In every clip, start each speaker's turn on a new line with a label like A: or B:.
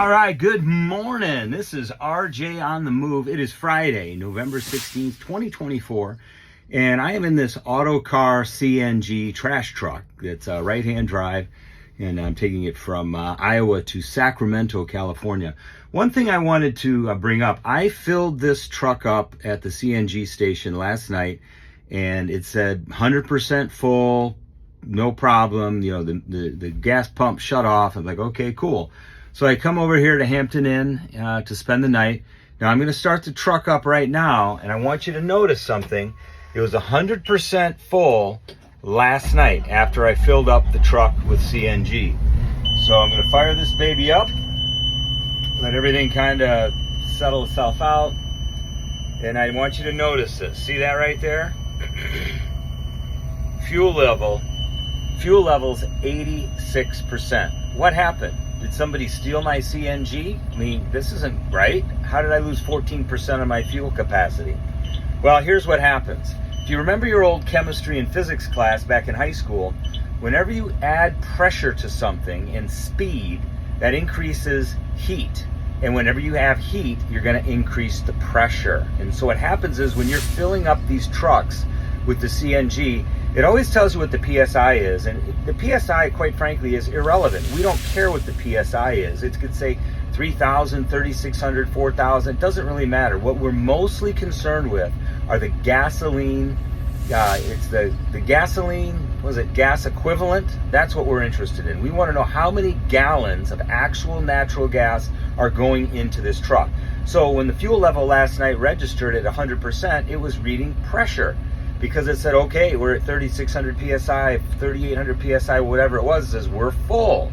A: All right, good morning. This is RJ on the Move. It is Friday, November 16th, 2024, and I am in this Autocar CNG trash truck. It's a right-hand drive, and I'm taking it from Iowa to Sacramento, California. One thing I wanted to bring up, I filled this truck up at the CNG station last night, and it said 100% full, no problem. You know, the gas pump shut off. I'm like, okay, cool. So I come over here to Hampton Inn to spend the night. Now I'm going to start the truck up right now, and I want you to notice something. It was 100% full last night after I filled up the truck with CNG. So I'm going to fire this baby up, let everything kind of settle itself out, and I want you to notice this. See that right there? Fuel level's 86%. What happened? Did somebody steal my CNG? I mean, this isn't right. How did I lose 14% of my fuel capacity? Well, here's what happens. If you remember your old chemistry and physics class back in high school, whenever you add pressure to something and speed, that increases heat. And whenever you have heat, you're going to increase the pressure. And so what happens is when you're filling up these trucks with the CNG, it always tells you what the PSI is, and the PSI, quite frankly, is irrelevant. We don't care what the PSI is. It could say 3,000, 3,600, 4,000. It doesn't really matter. What we're mostly concerned with are the gasoline. It's the gasoline. Was it gas equivalent? That's what we're interested in. We want to know how many gallons of actual natural gas are going into this truck. So when the fuel level last night registered at 100%, it was reading pressure. Because it said, okay, we're at 3,600 PSI, 3,800 PSI, whatever it was, it says we're full.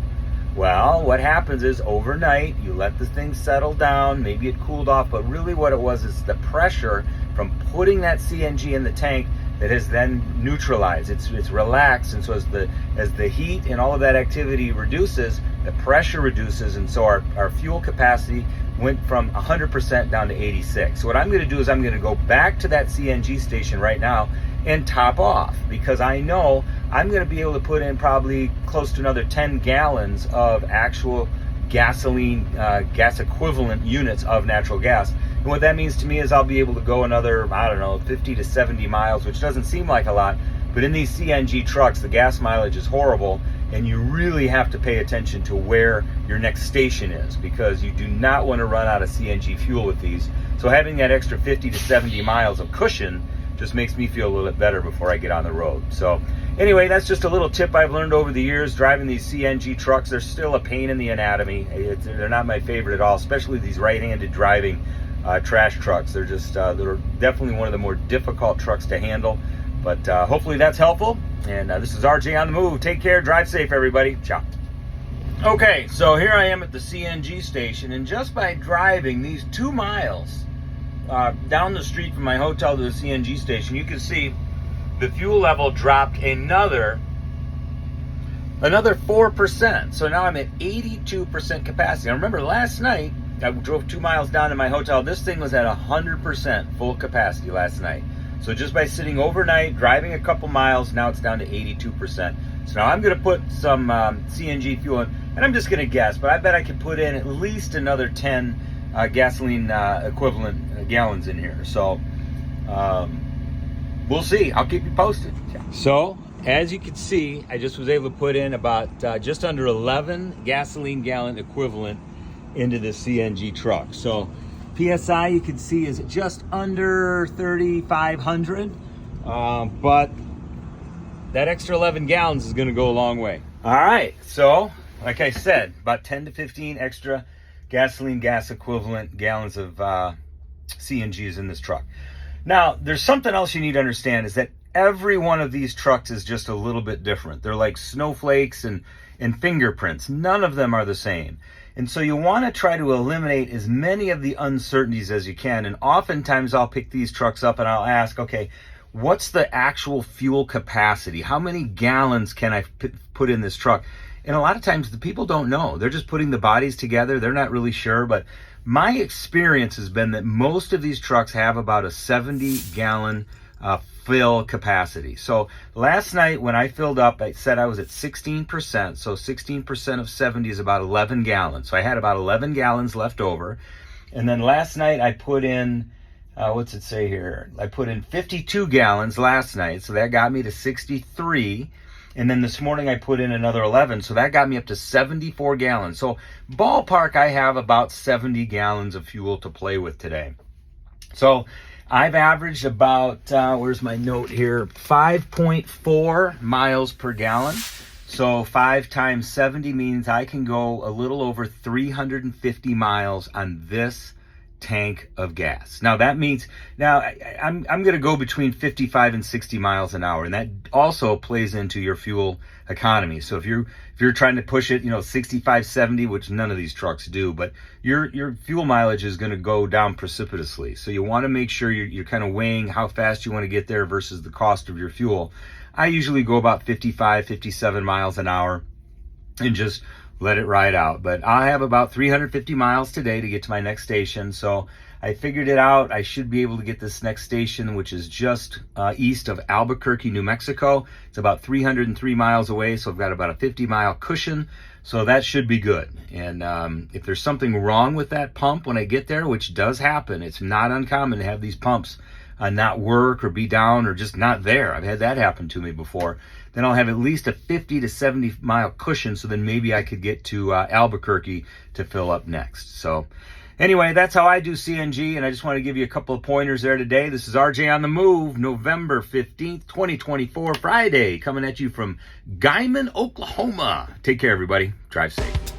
A: Well, what happens is overnight, you let the thing settle down, maybe it cooled off, but really what it was is the pressure from putting that CNG in the tank that has then neutralized. It's relaxed, and so as the heat and all of that activity reduces, the pressure reduces, and so our fuel capacity went from 100% down to 86. So what I'm going to do is I'm going to go back to that CNG station right now and top off, because I know I'm going to be able to put in probably close to another 10 gallons of actual gasoline, gas equivalent units of natural gas. And what that means to me is I'll be able to go another, I don't know, 50 to 70 miles, which doesn't seem like a lot, but in these CNG trucks, the gas mileage is horrible, and you really have to pay attention to where your next station is, because you do not want to run out of CNG fuel with these. So having that extra 50 to 70 miles of cushion just makes me feel a little bit better before I get on the road. So anyway, that's just a little tip I've learned over the years driving these CNG trucks. They're still a pain in the anatomy. They're not my favorite at all, especially these right-handed driving trash trucks. They're definitely one of the more difficult trucks to handle. But hopefully that's helpful. And this is RJ on the Move. Take care. Drive safe, everybody. Ciao. Okay, so here I am at the CNG station, and just by driving these 2 miles down the street from my hotel to the CNG station, you can see the fuel level dropped another 4%. So now I'm at 82% capacity. I remember last night, I drove 2 miles down to my hotel. This thing was at 100% full capacity last night. So just by sitting overnight, driving a couple miles, now it's down to 82%. So now I'm going to put some CNG fuel in, and I'm just going to guess, but I bet I could put in at least another 10 gasoline equivalent gallons in here. So we'll see. I'll keep you posted. So as you can see, I just was able to put in about just under 11 gasoline gallon equivalent into the CNG truck. So PSI, you can see, is just under 3,500, but that extra 11 gallons is going to go a long way. All right, so like I said, about 10 to 15 extra gasoline gas equivalent gallons of CNG is in this truck. Now, there's something else you need to understand, is that every one of these trucks is just a little bit different. They're like snowflakes and fingerprints. None of them are the same. And so you want to try to eliminate as many of the uncertainties as you can. And oftentimes I'll pick these trucks up and I'll ask, okay, what's the actual fuel capacity? How many gallons can I put in this truck? And a lot of times the people don't know. They're just putting the bodies together. They're not really sure. But my experience has been that most of these trucks have about a 70-gallon fill capacity. So last night when I filled up, I said I was at 16%. So 16% of 70 is about 11 gallons. So I had about 11 gallons left over. And then last night I put in, what's it say here? I put in 52 gallons last night. So that got me to 63. And then this morning I put in another 11. So that got me up to 74 gallons. So ballpark, I have about 70 gallons of fuel to play with today. So I've averaged about, where's my note here, 5.4 miles per gallon. So 5 times 70 means I can go a little over 350 miles on this tank of gas. Now that means, I'm going to go between 55 and 60 miles an hour, and that also plays into your fuel economy. So if you're trying to push it, 65, 70, which none of these trucks do, but your fuel mileage is going to go down precipitously. So you want to make sure you're kind of weighing how fast you want to get there versus the cost of your fuel. I usually go about 55, 57 miles an hour and just let it ride out. But I have about 350 miles today to get to my next station. So I figured it out. I should be able to get this next station, which is just east of Albuquerque, New Mexico. It's about 303 miles away. So I've got about a 50-mile cushion. So that should be good. And if there's something wrong with that pump when I get there, which does happen, it's not uncommon to have these pumps not work or be down or just not there. I've had that happen to me before. Then I'll have at least a 50 to 70 mile cushion, so then maybe I could get to Albuquerque to fill up next. So anyway, that's how I do CNG, and I just want to give you a couple of pointers there today. This is RJ on the Move, November 15th, 2024, Friday, coming at you from Guyman, Oklahoma. Take care, everybody. Drive safe.